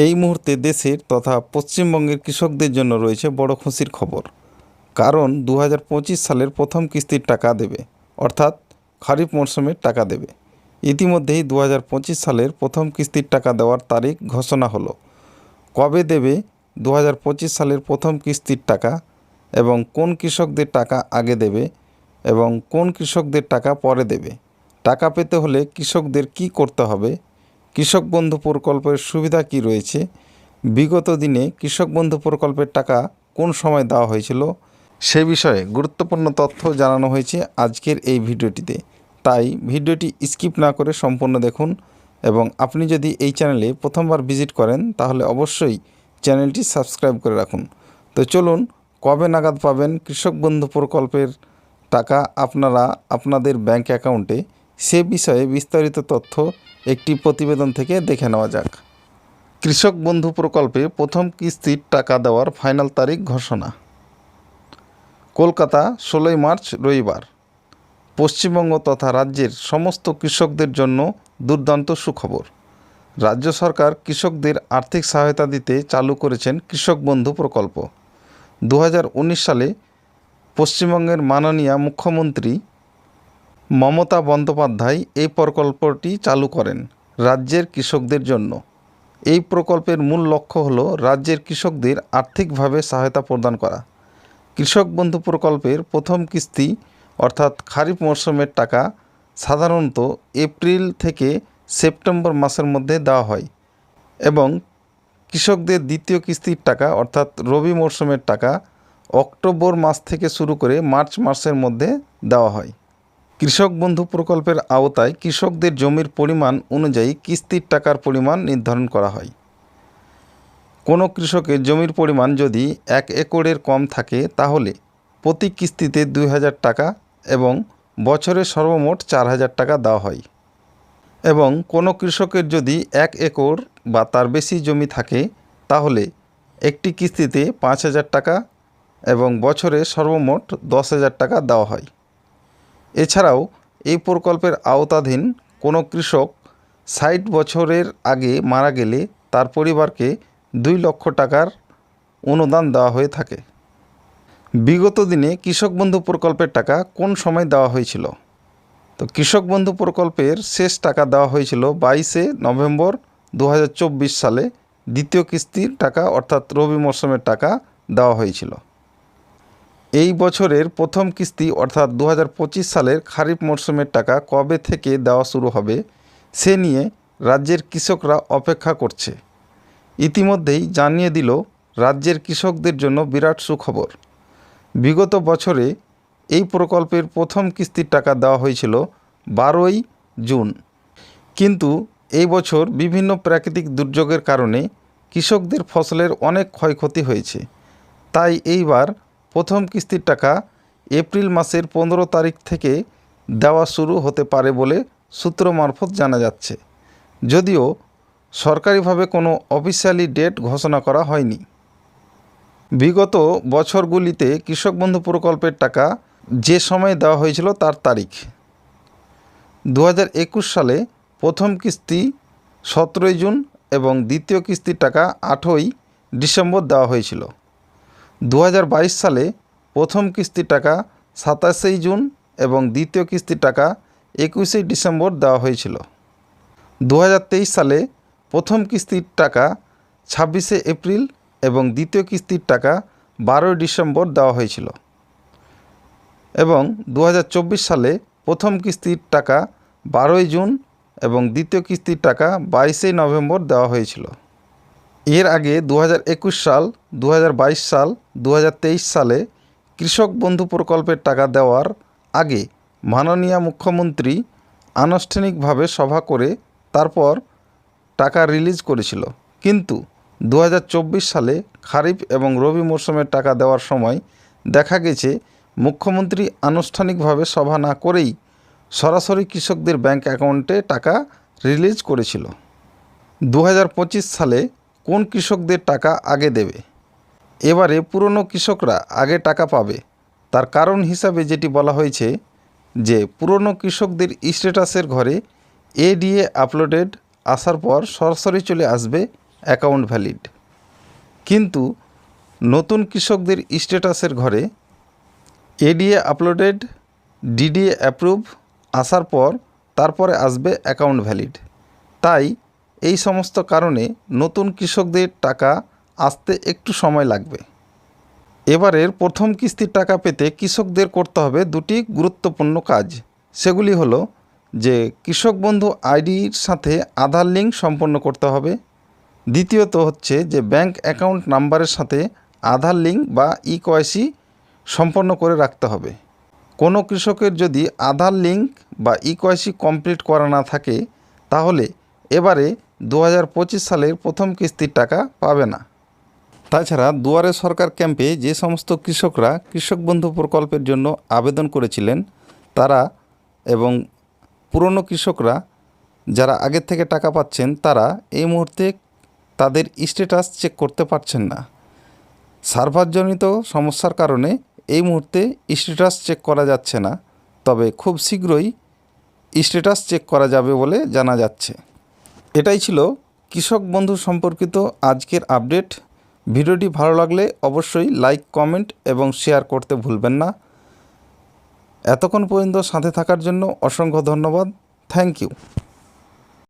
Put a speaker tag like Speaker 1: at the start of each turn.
Speaker 1: এই মুহূর্তে দেশের তথা পশ্চিমবঙ্গের কৃষকদের জন্য রয়েছে বড় খুশির খবর। কারণ 2025 সালের প্রথম কিস্তির টাকা দেবে, অর্থাৎ খরিফ মরশুমের টাকা দেবে। ইতিমধ্যেই 2025 সালের প্রথম কিস্তির টাকা দেওয়ার তারিখ ঘোষণা হলো। কবে দেবে 2025 সালের প্রথম কিস্তির টাকা এবং কোন কৃষকদের টাকা আগে দেবে এবং কোন কৃষকদের টাকা পরে দেবে, টাকা পেতে হলে কৃষকদের কি করতে হবে, কৃষক বন্ধু প্রকল্পের সুবিধা কি রয়েছে, বিগত দিনে কৃষক বন্ধু প্রকল্পের টাকা কোন সময় দেওয়া হয়েছিল, সে বিষয়ে গুরুত্বপূর্ণ তথ্য জানানো হয়েছে আজকের এই ভিডিওটিতে। তাই ভিডিওটি স্কিপ না করে সম্পূর্ণ দেখুন এবং আপনি যদি এই চ্যানেলে প্রথমবার ভিজিট করেন তাহলে অবশ্যই চ্যানেলটি সাবস্ক্রাইব করে রাখুন। তো চলুন, কবে নাগাদ পাবেন কৃষক বন্ধু প্রকল্পের টাকা আপনারা আপনাদের ব্যাংক অ্যাকাউন্টে, সে বিষয়ে বিস্তারিত তথ্য একটি প্রতিবেদন থেকে দেখে নেওয়া যাক। কৃষক বন্ধু প্রকল্পে প্রথম কিস্তির টাকা দেওয়ার ফাইনাল তারিখ ঘোষণা। কলকাতা, 16 মার্চ রবিবার। পশ্চিমবঙ্গ তথা রাজ্যের সমস্ত কৃষকদের জন্য দুর্দান্ত সুখবর। রাজ্য সরকার কৃষকদের আর্থিক সহায়তা দিতে চালু করেছেন কৃষক বন্ধু প্রকল্প। 2019 সালে পশ্চিমবঙ্গের মাননীয় মুখ্যমন্ত্রী মমতা বন্দ্যোপাধ্যায় এই প্রকল্পটি চালু করেন রাজ্যের কৃষকদের জন্য। এই প্রকল্পের মূল লক্ষ্য হলো রাজ্যের কৃষকদের আর্থিকভাবে সহায়তা প্রদান করা। কৃষক বন্ধু প্রকল্পের প্রথম কিস্তি অর্থাৎ খরিফ মরশুমের টাকা সাধারণত এপ্রিল থেকে সেপ্টেম্বর মাসের মধ্যে দেওয়া হয় এবং কৃষকদের দ্বিতীয় কিস্তির টাকা অর্থাৎ রবি মরশুমের টাকা অক্টোবর মাস থেকে শুরু করে মার্চ মাসের মধ্যে দেওয়া হয়। কৃষক বন্ধু প্রকল্পের আওতায় কৃষকদের জমির পরিমাণ অনুযায়ী কিস্তির টাকার পরিমাণ নির্ধারণ করা হয়। কোনো কৃষকের জমির পরিমাণ যদি 1 একরের কম থাকে তাহলে প্রতি কিস্তিতে 2000 টাকা এবং বছরে সর্বমোট 4000 টাকা দেওয়া হয় এবং কোনো কৃষকের যদি 1 একর বা তার বেশি জমি থাকে তাহলে একটি কিস্তিতে 5000 টাকা এবং বছরে সর্বমোট 10,000 টাকা দেওয়া হয়। এছাড়াও এই প্রকল্পের আওতাধীন কোনো কৃষক 60 বছরের আগে মারা গেলে তার পরিবারকে 2 লক্ষ টাকার অনুদান দেওয়া হয়ে থাকে। বিগত দিনে কৃষক বন্ধু প্রকল্পের টাকা কোন সময় দেওয়া হয়েছিল? তো কৃষক বন্ধু প্রকল্পের শেষ টাকা দেওয়া হয়েছিল 22 নভেম্বর 2024 সালে। দ্বিতীয় কিস্তির টাকা অর্থাৎ রবি মরশুমের টাকা দেওয়া হয়েছিল। এই বছরের প্রথম কিস্তি অর্থাৎ 2025 সালের খরিফ মরশুমের টাকা কবে থেকে দেওয়া শুরু হবে সে নিয়ে রাজ্যের কৃষকরা অপেক্ষা করছে। ইতিমধ্যেই জানিয়ে দিল রাজ্যের কৃষকদের জন্য বিরাট সুখবর। বিগত বছরে এই প্রকল্পের প্রথম কিস্তির টাকা দেওয়া হয়েছিল 12 জুন, কিন্তু এই বছর বিভিন্ন প্রাকৃতিক দুর্যোগের কারণে কৃষকদের ফসলের অনেক ক্ষয়ক্ষতি হয়েছে। তাই এইবার প্রথম কিস্তির টাকা এপ্রিল মাসের 15 তারিখ থেকে দেওয়া শুরু হতে পারে বলে সূত্র মারফত জানা যাচ্ছে, যদিও সরকারিভাবে কোনো অফিসিয়ালি ডেট ঘোষণা করা হয়নি। বিগত বছরগুলিতে কৃষক বন্ধু প্রকল্পের টাকা যে সময়ে দেওয়া হয়েছিল তার তারিখ: 2021 সালে প্রথম কিস্তি 17 জুন এবং দ্বিতীয় কিস্তির টাকা 8 ডিসেম্বর দেওয়া হয়েছিল। 2022 সালে প্রথম কিস্তির টাকা 27 জুন এবং দ্বিতীয় কিস্তির টাকা 21 ডিসেম্বর দেওয়া হয়েছিল। 2023 সালে প্রথম কিস্তির টাকা 26 এপ্রিল এবং দ্বিতীয় কিস্তির টাকা 12 ডিসেম্বর দেওয়া হয়েছিল এবং 2024 সালে প্রথম কিস্তির টাকা 12 জুন এবং দ্বিতীয় কিস্তির টাকা 22 নভেম্বর দেওয়া হয়েছিল। এর আগে 2021 সাল, 2022 সাল, 2023 সালে কৃষক বন্ধু প্রকল্পের টাকা দেওয়ার আগে মাননীয় মুখ্যমন্ত্রী আনুষ্ঠানিকভাবে সভা করে তারপর টাকা রিলিজ করেছিল, কিন্তু 2024 সালে খরিফ এবং রবি মরশুমের টাকা দেওয়ার সময় দেখা গেছে মুখ্যমন্ত্রী আনুষ্ঠানিকভাবে সভা না করেই সরাসরি কৃষকদের ব্যাংক অ্যাকাউন্টে টাকা রিলিজ করেছিল। 2025 সালে কোন কৃষকদের টাকা আগে দেবে? এবারে পুরনো কৃষকরা আগে টাকা পাবে। তার কারণ হিসাবে যেটি বলা হয়েছে যে পুরনো কৃষকদের স্ট্যাটাসের ঘরে এডিএ আপলোডেড আসার পর সরাসরি চলে আসবে অ্যাকাউন্ট ভ্যালিড। কিন্তু নতুন কৃষকদের স্ট্যাটাসের ঘরে এডিএ আপলোডেড, ডিডিএ অ্যাপ্রুভ আসার পর তারপরে আসবে অ্যাকাউন্ট ভ্যালিড। তাই এই সমস্ত কারণে নতুন কৃষকদের টাকা আসতে একটু সময় লাগবে। এবারের প্রথম কিস্তির টাকা পেতে কৃষকদের করতে হবে দুটি গুরুত্বপূর্ণ কাজ। সেগুলি হলো যে কৃষক বন্ধু আইডির সাথে আধার লিঙ্ক সম্পন্ন করতে হবে। দ্বিতীয়ত হচ্ছে যে ব্যাংক অ্যাকাউন্ট নাম্বারের সাথে আধার লিঙ্ক বা ইকেওয়াইসি সম্পন্ন করে রাখতে হবে। কোনো কৃষকের যদি আধার লিঙ্ক বা ইকেওয়াইসি কমপ্লিট করা না থাকে তাহলে এবারে 2025 সালের প্রথম কিস্তির টাকা পাবে না। তাছাড়া দুয়ারে সরকার ক্যাম্পে যে সমস্ত কৃষকরা কৃষক বন্ধু প্রকল্পের জন্য আবেদন করেছিলেন তারা এবং পুরনো কৃষকরা যারা আগের থেকে টাকা পাচ্ছেন তারা এই মুহূর্তে তাদের স্ট্যাটাস চেক করতে পারছেন না। সার্ভারজনিত সমস্যার কারণে এই মুহূর্তে স্ট্যাটাস চেক করা যাচ্ছে না, তবে খুব শীঘ্রই স্ট্যাটাস চেক করা যাবে বলে জানা যাচ্ছে। এটাই ছিল কৃষক বন্ধু সম্পর্কিত আজকের আপডেট। ভিডিওটি ভালো লাগলে অবশ্যই লাইক, কমেন্ট এবং শেয়ার করতে ভুলবেন না। এতক্ষণ পর্যন্ত সাথে থাকার জন্য অসংখ্য ধন্যবাদ। Thank you.